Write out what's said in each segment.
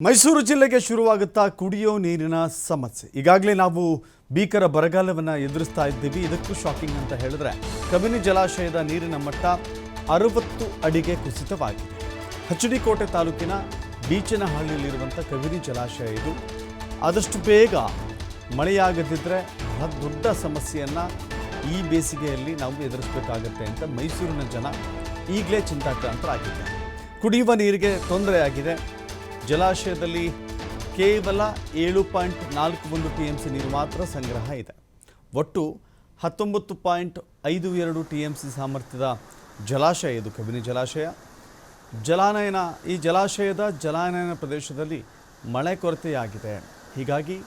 ಮೈಸೂರು ಜಿಲ್ಲೆಗೆ ಶುರುವಾಗುತ್ತಾ ಕುಡಿಯೋ ನೀರಿನ ಸಮಸ್ಯೆ. ಈಗಾಗಲೇ ನಾವು ಭೀಕರ ಬರಗಾಲವನ್ನು ಎದುರಿಸ್ತಾ ಇದ್ದೀವಿ. ಇದಕ್ಕೂ ಶಾಕಿಂಗ್ ಅಂತ ಹೇಳಿದ್ರೆ ಕಬಿನಿ ಜಲಾಶಯದ ನೀರಿನ ಮಟ್ಟ 60 ಅಡಿಗೆ ಕುಸಿತವಾಗಿದೆ. HDಕೋಟೆ ತಾಲೂಕಿನ ಬೀಚನಹಳ್ಳಿಯಲ್ಲಿರುವಂಥ ಕಬಿನಿ ಜಲಾಶಯ ಇದು. ಆದಷ್ಟು ಬೇಗ ಮಳೆಯಾಗದಿದ್ದರೆ ಬಹಳ ದೊಡ್ಡ ಸಮಸ್ಯೆಯನ್ನು ಈ ಬೇಸಿಗೆಯಲ್ಲಿ ನಾವು ಎದುರಿಸಬೇಕಾಗತ್ತೆ ಅಂತ ಮೈಸೂರಿನ ಜನ ಈಗಲೇ ಚಿಂತಾಕ್ರಾಂತರಾಗಿದ್ದಾರೆ. ಕುಡಿಯುವ ನೀರಿಗೆ ತೊಂದರೆಯಾಗಿದೆ. ಜಲಾಶಯದಲ್ಲಿ ಕೇವಲ 7.41 TMC ನೀರು ಮಾತ್ರ ಸಂಗ್ರಹ ಇದೆ. ಒಟ್ಟು 19.52 TMC ಸಾಮರ್ಥ್ಯದ ಜಲಾಶಯ ಇದು ಕಬಿನಿ ಜಲಾಶಯ. ಈ ಜಲಾಶಯದ ಜಲಾನಯನ ಪ್ರದೇಶದಲ್ಲಿ ಮಳೆ ಕೊರತೆಯಾಗಿದೆ. ಹೀಗಾಗಿ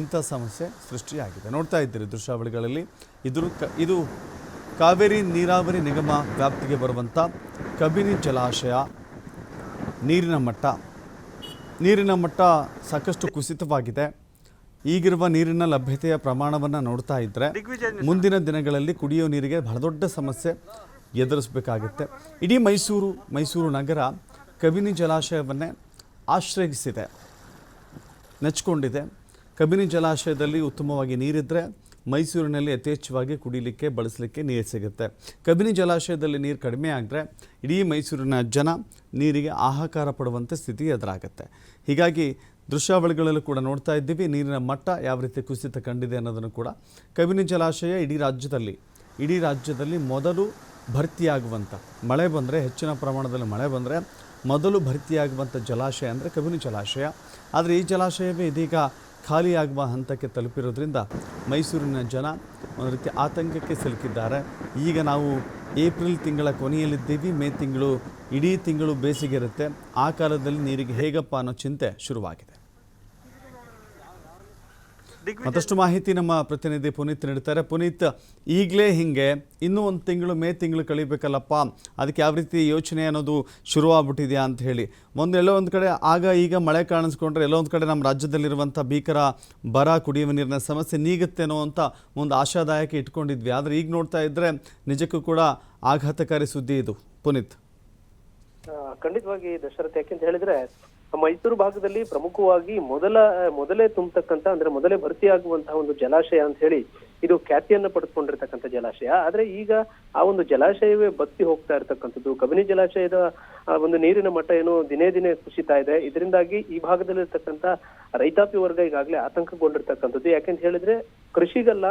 ಇಂಥ ಸಮಸ್ಯೆ ಸೃಷ್ಟಿಯಾಗಿದೆ. ನೋಡ್ತಾ ಇದ್ದೀರಿ ದೃಶ್ಯಾವಳಿಗಳಲ್ಲಿ. ಇದು ಕಾವೇರಿ ನೀರಾವರಿ ನಿಗಮ ವ್ಯಾಪ್ತಿಗೆ ಬರುವಂಥ ಕಬಿನಿ ಜಲಾಶಯ ನೀರಿನ ಮಟ್ಟ ಸಾಕಷ್ಟು ಕುಸಿತವಾಗಿದೆ. ಈಗಿರುವ ನೀರಿನ ಲಭ್ಯತೆಯ ಪ್ರಮಾಣವನ್ನು ನೋಡ್ತಾ ಇದ್ದರೆ ಮುಂದಿನ ದಿನಗಳಲ್ಲಿ ಕುಡಿಯೋ ನೀರಿಗೆ ಬಹಳ ದೊಡ್ಡ ಸಮಸ್ಯೆ ಎದುರಿಸಬೇಕಾಗುತ್ತೆ. ಇಡೀ ಮೈಸೂರು ನಗರ ಕಬಿನಿ ಜಲಾಶಯವನ್ನೇ ಆಶ್ರಯಿಸಿದೆ, ನೆಚ್ಕೊಂಡಿದೆ. ಕಬಿನಿ ಜಲಾಶಯದಲ್ಲಿ ಉತ್ತಮವಾಗಿ ನೀರಿದ್ದರೆ ಮೈಸೂರಿನಲ್ಲಿ ಯಥೇಚ್ಛವಾಗಿ ಕುಡಿಲಿಕ್ಕೆ ಬಳಸಲಿಕ್ಕೆ ನೀರು ಸಿಗುತ್ತೆ. ಕಬಿನಿ ಜಲಾಶಯದಲ್ಲಿ ನೀರು ಕಡಿಮೆ ಆದರೆ ಇಡೀ ಮೈಸೂರಿನ ಜನ ನೀರಿಗೆ ಹಾಹಾಕಾರ ಪಡುವಂಥ ಸ್ಥಿತಿ ಎದುರಾಗುತ್ತೆ. ಹೀಗಾಗಿ ದೃಶ್ಯಾವಳಿಗಳಲ್ಲೂ ಕೂಡ ನೋಡ್ತಾ ಇದ್ದೀವಿ ನೀರಿನ ಮಟ್ಟ ಯಾವ ರೀತಿ ಕುಸಿತ ಕಂಡಿದೆ ಅನ್ನೋದನ್ನು ಕೂಡ. ಕಬಿನಿ ಜಲಾಶಯ ಇಡೀ ರಾಜ್ಯದಲ್ಲಿ ಮೊದಲು ಭರ್ತಿಯಾಗುವಂಥ ಮಳೆ ಬಂದರೆ, ಹೆಚ್ಚಿನ ಪ್ರಮಾಣದಲ್ಲಿ ಮಳೆ ಬಂದರೆ ಮೊದಲು ಭರ್ತಿಯಾಗುವಂಥ ಜಲಾಶಯ ಅಂದರೆ ಕಬಿನಿ ಜಲಾಶಯ. ಆದರೆ ಈ ಜಲಾಶಯವೇ ಇದೀಗ ಖಾಲಿಯಾಗುವ ಹಂತಕ್ಕೆ ತಲುಪಿರೋದ್ರಿಂದ ಮೈಸೂರಿನ ಜನ ಒಂದು ರೀತಿ ಆತಂಕಕ್ಕೆ ಸಿಲುಕಿದ್ದಾರೆ. ಈಗ ನಾವು ಏಪ್ರಿಲ್ ತಿಂಗಳ ಕೊನೆಯಲ್ಲಿದ್ದೀವಿ. ಮೇ ತಿಂಗಳು ಇಡೀ ತಿಂಗಳು ಬೇಸಿಗೆ ಇರುತ್ತೆ. ಆ ಕಾಲದಲ್ಲಿ ನೀರಿಗೆ ಹೇಗಪ್ಪ ಅನ್ನೋ ಚಿಂತೆ ಶುರುವಾಗಿದೆ. ಮತ್ತಷ್ಟು ಮಾಹಿತಿ ನಮ್ಮ ಪ್ರತಿನಿಧಿ ಪುನೀತ್ ನೀಡ್ತಾರೆ. ಪುನೀತ್, ಈಗಲೇ ಹಿಂಗೆ ಇನ್ನೂ ಒಂದು ತಿಂಗಳು ಮೇ ತಿಂಗಳು ಕಳಿಬೇಕಲ್ಲಪ್ಪ, ಅದಕ್ಕೆ ಯಾವ ರೀತಿ ಯೋಚನೆ ಅನ್ನೋದು ಶುರುವಾಗ್ಬಿಟ್ಟಿದೆಯಾ ಅಂತ ಹೇಳಿ. ಎಲ್ಲೋ ಒಂದು ಕಡೆ ಈಗ ಮಳೆ ಕಾಣಿಸ್ಕೊಂಡ್ರೆ ಎಲ್ಲೋ ಒಂದು ಕಡೆ ನಮ್ಮ ರಾಜ್ಯದಲ್ಲಿರುವಂಥ ಭೀಕರ ಬರ, ಕುಡಿಯುವ ನೀರಿನ ಸಮಸ್ಯೆ ನೀಗುತ್ತೇನೋ ಅಂತ ಒಂದು ಆಶಾದಾಯಕ ಇಟ್ಕೊಂಡಿದ್ವಿ. ಆದರೆ ಈಗ ನೋಡ್ತಾ ಇದ್ದರೆ ನಿಜಕ್ಕೂ ಕೂಡ ಆಘಾತಕಾರಿ ಸುದ್ದಿ ಇದು. ಪುನೀತ್, ಖಂಡಿತವಾಗಿ ದಶರಥ್, ಯಾಕೆಂತ ಹೇಳಿದ್ರೆ ಮೈಸೂರು ಭಾಗದಲ್ಲಿ ಪ್ರಮುಖವಾಗಿ ಮೊದಲೇ ತುಂಬತಕ್ಕಂತ ಅಂದ್ರೆ ಮೊದಲೇ ಭರ್ತಿಯಾಗುವಂತಹ ಒಂದು ಜಲಾಶಯ ಅಂತ ಹೇಳಿ ಇದು ಖ್ಯಾತಿಯನ್ನ ಪಡೆದುಕೊಂಡಿರ್ತಕ್ಕಂಥ ಜಲಾಶಯ. ಆದ್ರೆ ಈಗ ಆ ಒಂದು ಜಲಾಶಯವೇ ಬತ್ತಿ ಹೋಗ್ತಾ ಇರ್ತಕ್ಕಂಥದ್ದು. ಕಬಿನಿ ಜಲಾಶಯದ ಒಂದು ನೀರಿನ ಮಟ್ಟ ಏನು ದಿನೇ ದಿನೇ ಕುಸಿತಾ ಇದೆ. ಇದರಿಂದಾಗಿ ಈ ಭಾಗದಲ್ಲಿರ್ತಕ್ಕಂಥ ರೈತಾಪಿ ವರ್ಗ ಈಗಾಗಲೇ ಆತಂಕಗೊಂಡಿರ್ತಕ್ಕಂಥದ್ದು. ಯಾಕೆಂತ ಹೇಳಿದ್ರೆ ಕೃಷಿಗೆಲ್ಲ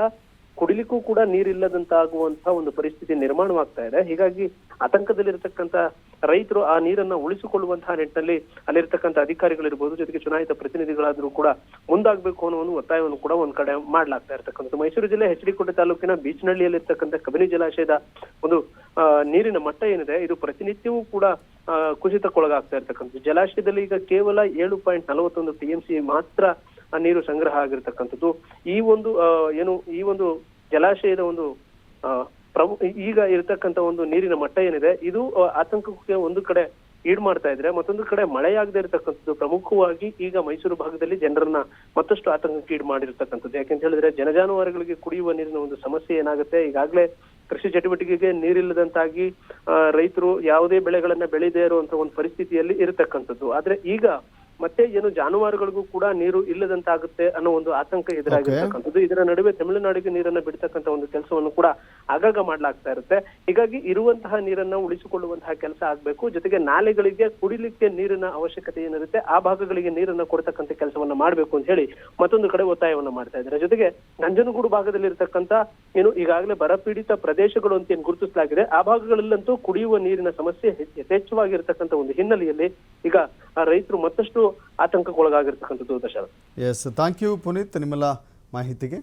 ಕುಡಿಲಿಕ್ಕೂ ಕೂಡ ನೀರಿಲ್ಲದಂತಾಗುವಂತಹ ಒಂದು ಪರಿಸ್ಥಿತಿ ನಿರ್ಮಾಣವಾಗ್ತಾ ಇದೆ. ಹೀಗಾಗಿ ಆತಂಕದಲ್ಲಿರ್ತಕ್ಕಂಥ ರೈತರು ಆ ನೀರನ್ನ ಉಳಿಸಿಕೊಳ್ಳುವಂತಹ ನಿಟ್ಟಿನಲ್ಲಿ ಅಲ್ಲಿರ್ತಕ್ಕಂಥ ಅಧಿಕಾರಿಗಳಿರ್ಬೋದು, ಜೊತೆಗೆ ಚುನಾಯಿತ ಪ್ರತಿನಿಧಿಗಳಾದ್ರೂ ಕೂಡ ಮುಂದಾಗಬೇಕು ಅನ್ನೋ ಒಂದು ಒತ್ತಾಯವನ್ನು ಕೂಡ ಒಂದ್ ಕಡೆ ಮಾಡ್ಲಾಗ್ತಾ ಇರ್ತಕ್ಕಂಥದ್ದು. ಮೈಸೂರು ಜಿಲ್ಲೆ HDಕೋಟೆ ತಾಲೂಕಿನ ಬೀಚನಹಳ್ಳಿಯಲ್ಲಿರ್ತಕ್ಕಂಥ ಕಬಿನಿ ಜಲಾಶಯದ ಒಂದು ನೀರಿನ ಮಟ್ಟ ಏನಿದೆ ಇದು ಪ್ರತಿನಿತ್ಯವೂ ಕೂಡ ಕುಸಿತಕ್ಕೊಳಗಾಗ್ತಾ ಇರ್ತಕ್ಕಂಥದ್ದು. ಜಲಾಶಯದಲ್ಲಿ ಈಗ ಕೇವಲ 7.41 TMC ಮಾತ್ರ ನೀರು ಸಂಗ್ರಹ ಆಗಿರ್ತಕ್ಕಂಥದ್ದು. ಈ ಒಂದು ಜಲಾಶಯದ ಒಂದು ಈಗ ಇರತಕ್ಕಂತ ಒಂದು ನೀರಿನ ಮಟ್ಟ ಏನಿದೆ ಇದು ಆತಂಕಕ್ಕೆ ಒಂದು ಕಡೆ ಈಡ್ ಮಾಡ್ತಾ ಇದ್ರೆ, ಮತ್ತೊಂದು ಕಡೆ ಮಳೆಯಾಗದೇ ಇರತಕ್ಕಂಥದ್ದು ಪ್ರಮುಖವಾಗಿ ಈಗ ಮೈಸೂರು ಭಾಗದಲ್ಲಿ ಜನರನ್ನ ಮತ್ತಷ್ಟು ಆತಂಕಕ್ಕೆ ಈಡ್ ಮಾಡಿರ್ತಕ್ಕಂಥದ್ದು. ಯಾಕೆಂತ ಹೇಳಿದ್ರೆ ಜನಜಾನುವಾರುಗಳಿಗೆ ಕುಡಿಯುವ ನೀರಿನ ಒಂದು ಸಮಸ್ಯೆ ಏನಾಗುತ್ತೆ. ಈಗಾಗಲೇ ಕೃಷಿ ಚಟುವಟಿಕೆಗೆ ನೀರಿಲ್ಲದಂತಾಗಿ ರೈತರು ಯಾವುದೇ ಬೆಳೆಗಳನ್ನ ಬೆಳೆದೇ ಇರುವಂತ ಒಂದು ಪರಿಸ್ಥಿತಿಯಲ್ಲಿ ಇರತಕ್ಕಂಥದ್ದು. ಆದ್ರೆ ಈಗ ಮತ್ತೆ ಜಾನುವಾರುಗಳಿಗೂ ಕೂಡ ನೀರು ಇಲ್ಲದಂತಾಗುತ್ತೆ ಅನ್ನೋ ಒಂದು ಆತಂಕ ಎದುರಾಗಿರ್ತಕ್ಕಂಥದ್ದು. ಇದರ ನಡುವೆ ತಮಿಳುನಾಡಿಗೆ ನೀರನ್ನ ಬಿಡ್ತಕ್ಕಂಥ ಒಂದು ಕೆಲಸವನ್ನು ಕೂಡ ಆಗಾಗ ಮಾಡ್ಲಾಗ್ತಾ ಇರುತ್ತೆ. ಹೀಗಾಗಿ ಇರುವಂತಹ ನೀರನ್ನ ಉಳಿಸಿಕೊಳ್ಳುವಂತಹ ಕೆಲಸ ಆಗ್ಬೇಕು. ಜೊತೆಗೆ ನಾಲೆಗಳಿಗೆ ಕುಡಿಲಿಕ್ಕೆ ನೀರಿನ ಅವಶ್ಯಕತೆ ಏನಿರುತ್ತೆ ಆ ಭಾಗಗಳಿಗೆ ನೀರನ್ನ ಕೊಡ್ತಕ್ಕಂಥ ಕೆಲಸವನ್ನ ಮಾಡ್ಬೇಕು ಅಂತ ಹೇಳಿ ಮತ್ತೊಂದು ಕಡೆ ಒತ್ತಾಯವನ್ನ ಮಾಡ್ತಾ ಇದ್ದಾರೆ. ಜೊತೆಗೆ ನಂಜನಗೂಡು ಭಾಗದಲ್ಲಿ ಇರತಕ್ಕಂತ ಈಗಾಗಲೇ ಬರಪೀಡಿತ ಪ್ರದೇಶಗಳು ಅಂತ ಏನ್ ಗುರುತಿಸಲಾಗಿದೆ ಆ ಭಾಗಗಳಲ್ಲಂತೂ ಕುಡಿಯುವ ನೀರಿನ ಸಮಸ್ಯೆ ಯಥೇಚ್ಛವಾಗಿರ್ತಕ್ಕಂಥ ಒಂದು ಹಿನ್ನೆಲೆಯಲ್ಲಿ ಈಗ ರೈತರು ಮತ್ತಷ್ಟು ಆತಂಕಕ್ಕೊಳಗಾಗಿರ್ತಕ್ಕಂಥದ್ದು. ದಶರಥ್, ಥ್ಯಾಂಕ್ ಯು ಪುನೀತ್ ನಿಮ್ಮೆಲ್ಲ ಮಾಹಿತಿಗೆ.